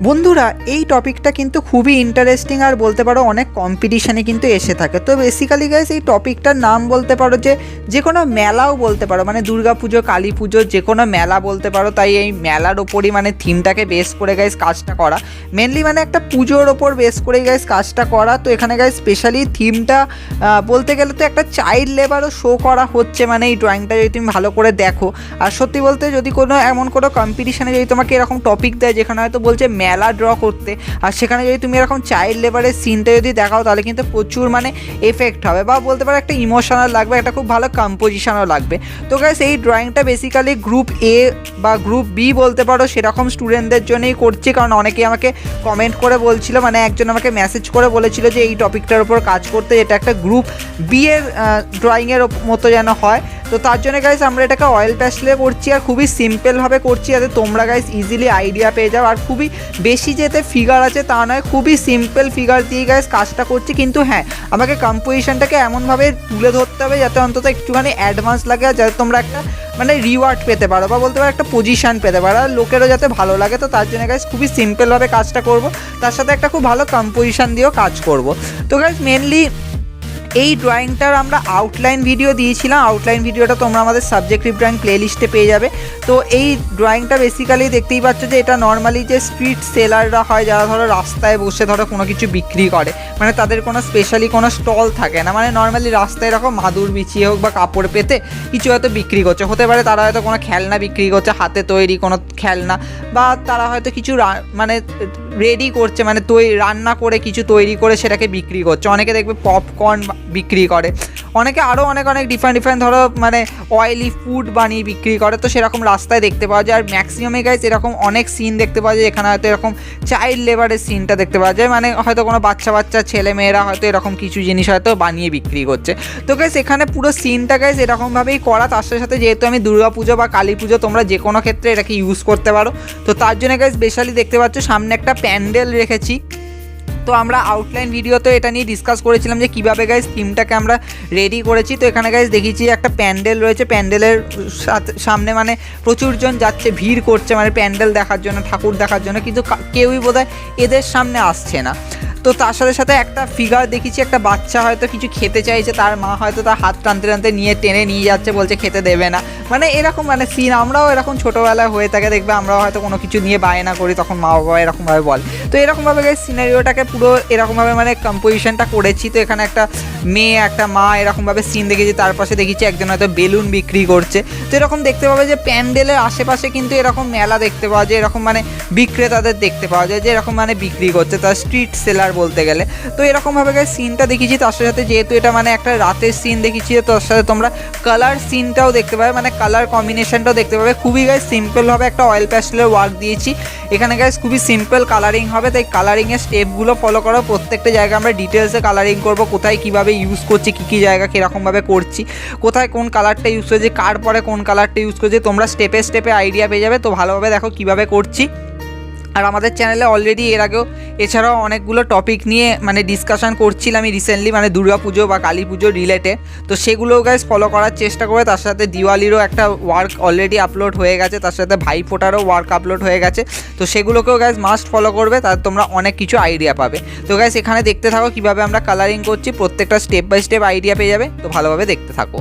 বন্ধুরা এই টপিকটা কিন্তু খুবই ইন্টারেস্টিং আর বলতে পারো অনেক কম্পিটিশানে কিন্তু এসে থাকে। তো বেসিক্যালি গাইস এই টপিকটার নাম বলতে পারো যে কোনো মেলাও বলতে পারো, মানে দুর্গা পুজো, কালী পুজো, যে কোনো মেলা বলতে পারো। তাই এই মেলার ওপরই মানে থিমটাকে বেস করে গাইস কাজটা করা, মেনলি মানে একটা পুজোর ওপর বেস করেই গাইস কাজটা করা। তো এখানে গাইস স্পেশালি থিমটা বলতে গেলে তো একটা চাইল্ড লেবারও শো করা হচ্ছে, মানে এই ড্রয়িংটা যদি তুমি ভালো করে দেখো। আর সত্যি বলতে যদি কোনো এমন কোনো কম্পিটিশানে যদি তোমাকে এরকম টপিক দেয় যেখানে হয়তো বলছে মেলা ড্র করতে, আর সেখানে যদি তুমি এরকম চাইল্ড লেবারের সিনটা যদি দেখাও তাহলে কিন্তু প্রচুর মানে এফেক্ট হবে, বা বলতে পারো একটা ইমোশনাল লাগবে, একটা খুব ভালো কম্পোজিশনও লাগবে। তো গাইস এই ড্রয়িংটা বেসিক্যালি গ্রুপ এ বা গ্রুপ বি বলতে পারো সেরকম স্টুডেন্টদের জন্যই করছি, কারণ অনেকেই আমাকে কমেন্ট করে বলছিল, মানে একজন আমাকে মেসেজ করে বলেছিল যে এই টপিকটার উপর কাজ করতে, এটা একটা গ্রুপ বি এর ড্রয়িংয়ের মতো যেন হয়। তো তার জন্য গাইস আমরা এটাকে অয়েল প্যাস্টেলে করছি আর খুবই সিম্পলভাবে করছি, যাতে তোমরা গাইস ইজিলি আইডিয়া পেয়ে যাও। আর খুবই বেশি যেতে ফিগার আছে তা নয়, খুবই সিম্পল ফিগার দিয়ে গাইস কাজটা করছি। কিন্তু হ্যাঁ, আমাকে কম্পোজিশনটাকে এমনভাবে তুলে ধরতে হবে যাতে অন্তত একটুখানি অ্যাডভান্স লাগে, আর যাতে তোমরা একটা মানে রিওয়ার্ড পেতে পারো, বা বলতে পারো একটা পজিশান পেতে পারো, আর লোকেরও যাতে ভালো লাগে। তো তার জন্য গাইস খুবই সিম্পলভাবে কাজটা করব, তার সাথে একটা খুব ভালো কম্পোজিশান দিয়েও কাজ করব। তো গাইস মেনলি এই ড্রয়িংটার আমরা আউটলাইন ভিডিও দিয়েছিলাম, আউটলাইন ভিডিওটা তোমরা আমাদের সাবজেক্টিভ ড্রয়িং প্লেলিস্টে পেয়ে যাবে। তো এই ড্রয়িংটা বেসিক্যালি দেখতেই পাচ্ছ যে এটা নর্মালি যে স্ট্রিট সেলাররা হয়, যারা ধরো রাস্তায় বসে ধরো কোনো কিছু বিক্রি করে, মানে তাদের কোনো স্পেশালি কোনো স্টল থাকে না, মানে নর্মালি রাস্তায় এরকম মাদুর বিছিয়ে হোক বা কাপড় পেতে কিছু হয়তো বিক্রি করছে, হতে পারে তারা হয়তো কোনো খেলনা বিক্রি করছে, হাতে তৈরি কোনো খেলনা, বা তারা হয়তো কিছু মানে রেডি করছে, মানে রান্না করে কিছু তৈরি করে সেটাকে বিক্রি করছে। অনেকে দেখবে পপকর্ন বিক্রি করে, অনেকে আরও অনেক ডিফারেন্ট ধরো মানে অয়েলি ফুড বানিয়ে বিক্রি করে। তো সেরকম রাস্তায় দেখতে পাওয়া যায়। আর ম্যাক্সিমামে গাইস এরকম অনেক সিন দেখতে পাওয়া যায় এখানে, হয়তো এরকম চাইল্ড লেবারের সিনটা দেখতে পাওয়া যায়, মানে হয়তো কোনো বাচ্চা ছেলে মেয়েরা হয়তো এরকম কিছু জিনিস হয়তো বানিয়ে বিক্রি করছে। তো গাইস এখানে পুরো সিনটা গাইস এরকমভাবেই করা। তার সাথে যেহেতু আমি দুর্গা পুজো বা কালী পুজো, তোমরা যে কোনো ক্ষেত্রে এটাকে ইউজ করতে পারো। তো তার জন্য গাইস স্পেশালি দেখতে পাচ্ছ সামনে একটা প্যান্ডেল রেখেছি। তো আমরা আউটলাইন ভিডিওতে এটা নিয়ে ডিসকাস করেছিলাম যে কীভাবে গাইস থিমটাকে আমরা রেডি করেছি। তো এখানে গাইস দেখিয়েছি একটা প্যান্ডেল রয়েছে, প্যান্ডেলের সামনে মানে প্রচুরজন যাচ্ছে, ভিড় করছে মানে প্যান্ডেল দেখার জন্য, ঠাকুর দেখার জন্য, কিন্তু কেউই বোধহয় এদের সামনে আসছে না। তো তার সাথে একটা ফিগার দেখেছি, একটা বাচ্চা হয়তো কিছু খেতে চাইছে, তার মা হয়তো তার হাত টানতে টেনে নিয়ে যাচ্ছে, বলছে খেতে দেবে না, মানে এরকম মানে সিন আমরাও এরকম ছোটোবেলায় হয়ে থাকে, দেখবে আমরাও হয়তো কোনো কিছু নিয়ে বায়না করি, তখন মা বাবা এরকমভাবে বলে। তো এরকমভাবে গাইস সিনারিওটাকে পুরো এরকমভাবে মানে কম্পোজিশনটা করেছি। তো এখানে একটা মেয়ে একটা মা এরকমভাবে সিন দেখেছি, তার পাশে দেখেছি একজন হয়তো বেলুন বিক্রি করছে। তো এরকম দেখতে পাবে যে প্যান্ডেলের আশেপাশে কিন্তু এরকম মেলা দেখতে পাওয়া যায়, এরকম মানে বিক্রেতাদের দেখতে পাওয়া যায় যে এরকম মানে বিক্রি করছে, তার স্ট্রিট সেলার বলতে গেলে। তো এরকমভাবে গাইস সিনটা দেখেছি। তার সাথে যেহেতু এটা মানে একটা রাতের সিন দেখেছি, তো তার সাথে তোমরা কালার সিনটাও দেখতে পাবে, মানে কালার কম্বিনেশনটাও দেখতে পাবে। খুবই গাইস সিম্পলভাবে একটা অয়েল প্যাস্টেলের ওয়ার্ক দিয়েছি এখানে গাইস, খুবই সিম্পল কালারিং হবে। তাই কালারিংয়ের স্টেপগুলো ফলো করো, প্রত্যেকটা জায়গায় আমরা ডিটেলসে কালারিং করবো, কোথায় কীভাবে ইউজ করছি, কী জায়গা কীরকমভাবে করছি, কোথায় কোন কালারটা ইউজ করেছি, কার পরে কোন কালারটা ইউজ করছি, তোমরা স্টেপে আইডিয়া পেয়ে যাবে। তো ভালোভাবে দেখো কীভাবে করছি। আর আমাদের চ্যানেলে অলরেডি এর আগেও এছাড়াও অনেকগুলো টপিক নিয়ে মানে ডিসকাশন করছিলাম আমি রিসেন্টলি, মানে দুর্গা পুজো বা কালী পুজো রিলেটেড। তো সেগুলোও গাইস ফলো করার চেষ্টা করবে। তার সাথে দিওয়ালিরও একটা ওয়ার্ক অলরেডি আপলোড হয়ে গেছে, তার সাথে ভাইফোঁটারও ওয়ার্ক আপলোড হয়ে গেছে। তো সেগুলোকেও গাইস মাস্ট ফলো করবে, তার তোমরা অনেক কিছু আইডিয়া পাবে। তো গাইস এখানে দেখতে থাকো কীভাবে আমরা কালারিং করছি, প্রত্যেকটা স্টেপ বাই স্টেপ আইডিয়া পেয়ে যাবে। তো ভালোভাবে দেখতে থাকো।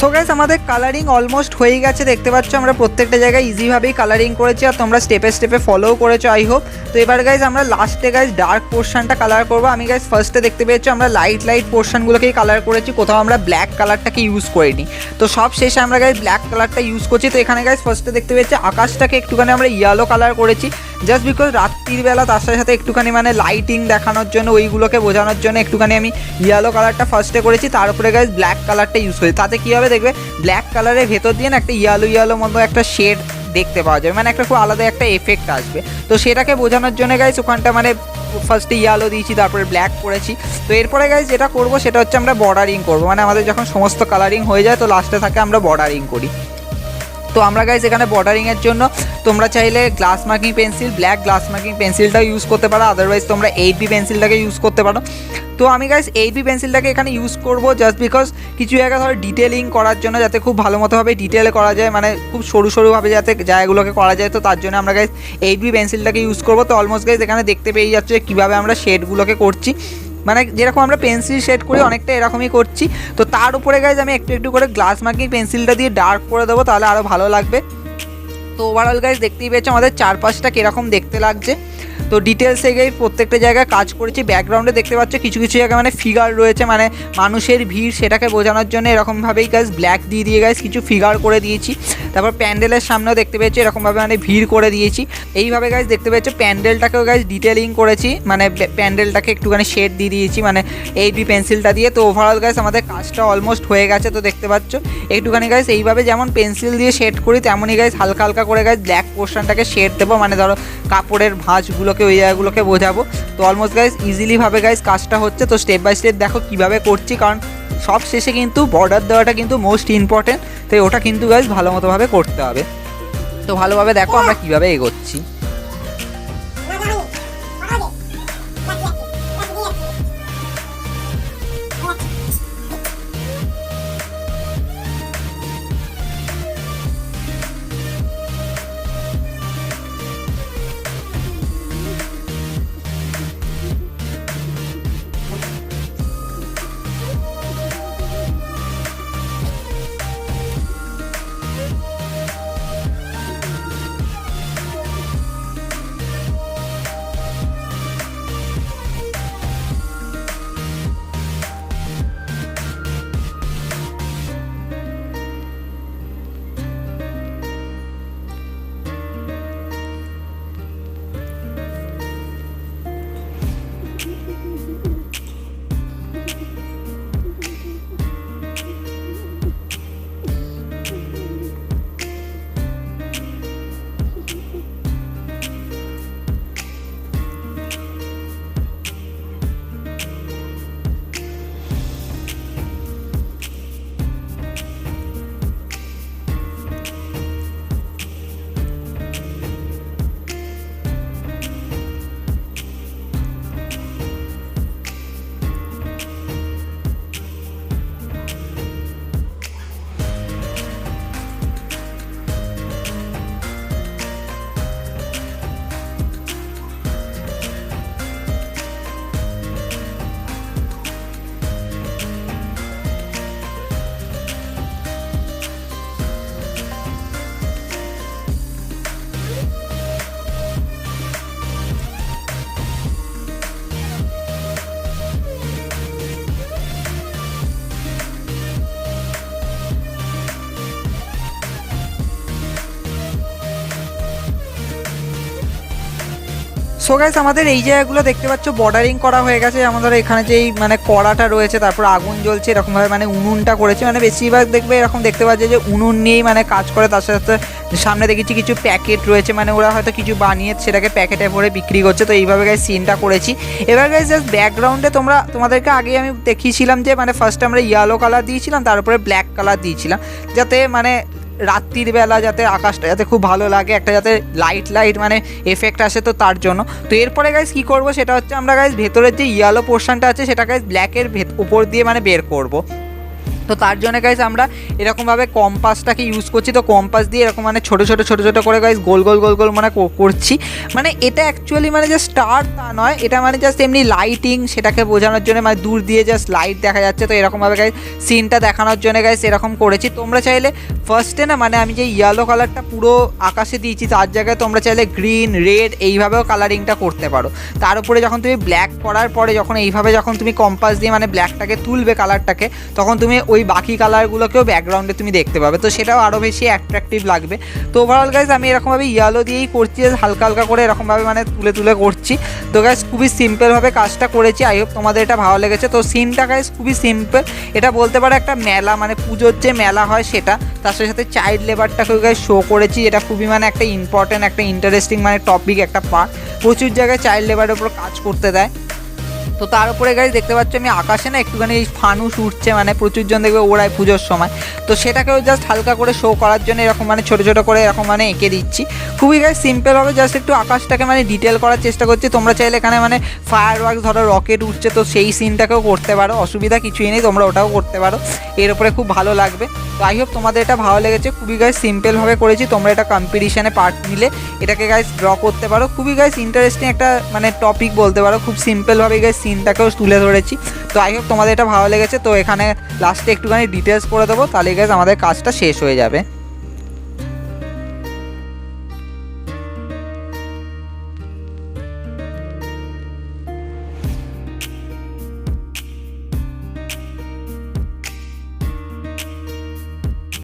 সো গাইস আমাদের কালারিং অলমোস্ট হয়ে গেছে, দেখতে পাচ্ছ আমরা প্রত্যেকটা জায়গায় ইজিভাবেই কালারিং করেছি আর তোমরা স্টেপে স্টেপে ফলোও করেছো আই হোপ। তো এবার গাইস আমরা লাস্টে গাইস ডার্ক পোর্শনটা কালার করবো। আমি গাইস ফার্স্টে দেখতে পেয়েছো আমরা লাইট পোর্শনগুলোকেই কালার করেছি, কোথাও আমরা ব্ল্যাক কালারটাকে ইউজ করিনি। তো সব শেষে আমরা গাইস ব্ল্যাক কালারটা ইউজ করছি। তো এখানে গাইস ফার্স্টে দেখতে পেয়েছি আকাশটাকে একটুখানি আমরা ইয়েলো কালার করেছি, জাস্ট বিকজ রাত্রির বেলা তার সাথে সাথে একটুখানি মানে লাইটিং দেখানোর জন্য, ওইগুলোকে বোঝানোর জন্য একটুখানি আমি ইয়েলো কালারটা ফার্স্টে করেছি, তার উপরে গাইস ব্ল্যাক কালারটা ইউজ করেছি। তাতে কী হবে দেখবে ব্ল্যাক কালারের ভেতর দিয়ে না একটা ইয়েলো মতো একটা শেড দেখতে পাওয়া যাবে, মানে একটা খুব আলাদা একটা এফেক্ট আসবে। তো সেটাকে বোঝানোর জন্য গাইস ওখানটা মানে ফার্স্টে ইয়েলো দিয়েছি, তারপরে ব্ল্যাক করেছি। তো এরপরে গাইস যেটা করবো সেটা হচ্ছে আমরা বর্ডারিং করবো, মানে আমাদের যখন সমস্ত কালারিং হয়ে যায় তো লাস্টে থাকে আমরা বর্ডারিং করি। তো আমরা গাইস এখানে বর্ডারিংয়ের জন্য তোমরা চাইলে glass marking pencil, black glass marking পেন্সিলটাও ইউজ করতে পারো, আদারওয়াইজ তোমরা 8B পেন্সিলটাকে ইউজ করতে পারো। তো আমি গাইস 8B পেন্সিলটাকে এখানে ইউজ করবো জাস্ট বিকজ কিছু জায়গা ধরো ডিটেলিং করার জন্য, যাতে খুব ভালো মতোভাবে ডিটেল করা যায়, মানে খুব সরুভাবে যাতে জায়গাগুলোকে করা যায়। তো তার জন্য আমরা গাইস 8B পেন্সিলটাকে ইউজ করবো। তো অলমোস্ট গাইস এখানে দেখতে পেয়ে যাচ্ছে কীভাবে আমরা শেডগুলোকে করছি, মানে যেরকম আমরা পেন্সিল শেড করি অনেকটা এরকমই করছি। তো তার উপরে গাইজ আমি একটু করে গ্লাস মার্কিং পেন্সিলটা দিয়ে ডার্ক করে দেবো, তাহলে আরও ভালো লাগবে। তো ওভারঅল গাইজ দেখতেই পেয়েছো আমাদের চারপাশটা কীরকম দেখতে লাগছে। তো ডিটেলসে গিয়ে প্রত্যেকটা জায়গায় কাজ করেছি। ব্যাকগ্রাউন্ডে দেখতে পাচ্ছ কিছু জায়গায় মানে ফিগার রয়েছে, মানে মানুষের ভিড়, সেটাকে বোঝানোর জন্য এরকমভাবেই গাইজ ব্ল্যাক দিয়ে গাইজ কিছু ফিগার করে দিয়েছি। তারপর প্যান্ডেলের সামনেও দেখতে পেয়েছি এরকমভাবে মানে ভিড় করে দিয়েছি। এইভাবে গাইজ দেখতে পেয়েছো প্যান্ডেলটাকেও গাইজ ডিটেলিং করেছি, মানে প্যান্ডেলটাকে একটুখানি শেড দিয়ে দিয়েছি মানে 8B পেন্সিলটা দিয়ে। তো ওভারঅল গাইজ আমাদের কাজটা অলমোস্ট হয়ে গেছে। তো দেখতে পাচ্ছ একটুখানি গাইজ এইভাবে যেমন পেন্সিল দিয়ে শেড করি তেমনই গাইজ হালকা করে গাইজ ব্ল্যাক পোর্শনটাকে শেড দেবো, মানে ধরো কাপড়ের ভাঁজগুলোকে ওই জায়গাগুলোকে বোঝাবো। তো অলমোস্ট গাইজ ইজিলিভাবে গাইজ কাজটা হচ্ছে। তো স্টেপ বাই স্টেপ দেখো কীভাবে করছি, কারণ সব শেষে কিন্তু বর্ডার দেওয়াটা কিন্তু মোস্ট ইম্পর্টেন্ট, তাই ওটা কিন্তু গাইজ ভালো মতোভাবে করতে হবে। তো ভালোভাবে দেখো আমরা কীভাবে এগোচ্ছি। সো গাইস আমাদের এই জায়গাগুলো দেখতে পাচ্ছ বর্ডারিং করা হয়ে গেছে। আমাদের এখানে যেই মানে কড়াটা রয়েছে, তারপর আগুন জ্বলছে এরকমভাবে মানে উনুনটা করেছে, মানে বেশিরভাগ দেখবে এরকম দেখতে পাচ্ছে যে উনুন নিয়েই মানে কাজ করে। তার সাথে সামনে দেখেছি কিছু প্যাকেট রয়েছে, মানে ওরা হয়তো কিছু বানিয়ে সেটাকে প্যাকেটে ভরে বিক্রি করছে। তো এইভাবে গাইস সিনটা করেছি। এবার গাইস জাস্ট ব্যাকগ্রাউন্ডে তোমাদেরকে আগেই আমি দেখিয়েছিলাম যে মানে ফার্স্টে আমরা ইয়েলো কালার দিয়েছিলাম, তারপরে ব্ল্যাক কালার দিয়েছিলাম, যাতে মানে রাত্রির বেলা যাতে আকাশটা যাতে খুব ভালো লাগে, একটা যাতে লাইট মানে এফেক্ট আসে। তো তার জন্য তো এরপরে গাইজ কী করবো সেটা হচ্ছে আমরা গাইজ ভেতরের যে ইয়েলো পোর্শনটা আছে সেটা গাইজ ব্ল্যাকের উপর দিয়ে মানে বের করব। তো তার জন্য গাইজ আমরা এরকমভাবে কম্পাসটাকে ইউজ করছি। তো কম্পাস দিয়ে এরকম মানে ছোটো ছোটো করে গাইজ গোল গোল মানে করছি। মানে এটা অ্যাকচুয়ালি মানে যে স্টার তা নয়, এটা মানে জাস্ট এমনি লাইটিং সেটাকে বোঝানোর জন্য, মানে দূর দিয়ে জাস্ট লাইট দেখা যাচ্ছে। তো এরকমভাবে গাইজ সিনটা দেখানোর জন্য গাইজ এরকম করেছি। তোমরা চাইলে ফার্স্টে না মানে আমি যে ইয়েলো কালারটা পুরো আকাশে দিয়েছি তার জায়গায় তোমরা চাইলে গ্রিন রেড এইভাবেও কালারিংটা করতে পারো। তার উপরে যখন তুমি ব্ল্যাক করার পরে যখন এইভাবে যখন তুমি কম্পাস দিয়ে মানে ব্ল্যাকটাকে তুলবে কালারটাকে, তখন তুমি ওই বাকি কালারগুলোকেও ব্যাকগ্রাউন্ডে তুমি দেখতে পাবে। তো সেটাও আরও বেশি অ্যাট্রাকটিভ লাগবে। তো ওভারঅল গাইজ আমি এরকমভাবে ইয়েলো দিয়েই করছি, হালকা হালকা করে এরকমভাবে মানে তুলে করছি। তো গাইজ খুবই সিম্পলভাবে কাজটা করেছি। আই হোপ তোমাদের এটা ভালো লেগেছে। তো সিনটা গাইজ খুবই সিম্পল, এটা বলতে পারো একটা মেলা, মানে পুজোর যে মেলা হয় সেটা, তার সাথে সাথে চাইল্ড লেবারটাকেও গাইজ শো করেছি। এটা খুবই মানে একটা ইম্পর্ট্যান্ট একটা ইন্টারেস্টিং মানে টপিক, একটা পার্ট। প্রচুর জায়গায় চাইল্ড লেবারের উপর কাজ করতে দেয়। তো তার উপরে গাইজ দেখতে পাচ্ছ আমি আকাশে না একটুখানি ফানুস উঠছে, মানে প্রচুরজন দেখবে ওড়ায় পুজোর সময়। তো সেটাকেও জাস্ট হালকা করে শো করার জন্য এরকম মানে ছোটো ছোটো করে এরকম মানে এঁকে দিচ্ছি। খুবই গাইজ সিম্পলভাবে জাস্ট একটু আকাশটাকে মানে ডিটেল করার চেষ্টা করছি। তোমরা চাইলে এখানে মানে ফায়ার ওয়ার্কস, ধরো রকেট উঠছে, তো সেই সিনটাকেও করতে পারো, অসুবিধা কিছুই নেই, তোমরা ওটাও করতে পারো। এর উপরে খুব ভালো লাগবে। তো আই হোপ তোমাদের এটা ভালো লেগেছে। খুবই গাইজ সিম্পলভাবে করেছি, তোমরা এটা কম্পিটিশানে পার্ট নিলে এটাকে গাইজ ড্র করতে পারো। খুবই গাইজ ইন্টারেস্টিং একটা মানে টপিক বলতে পারো। খুব সিম্পলভাবে গাইজ সিনটাকেও তুলে ধরেছি। তো আই হোপ তোমাদের এটা ভালো লেগেছে। তো এখানে লাস্টে একটুখানি ডিটেলস করে দেবো, তাহলে গাইজ আমাদের কাজটা শেষ হয়ে যাবে।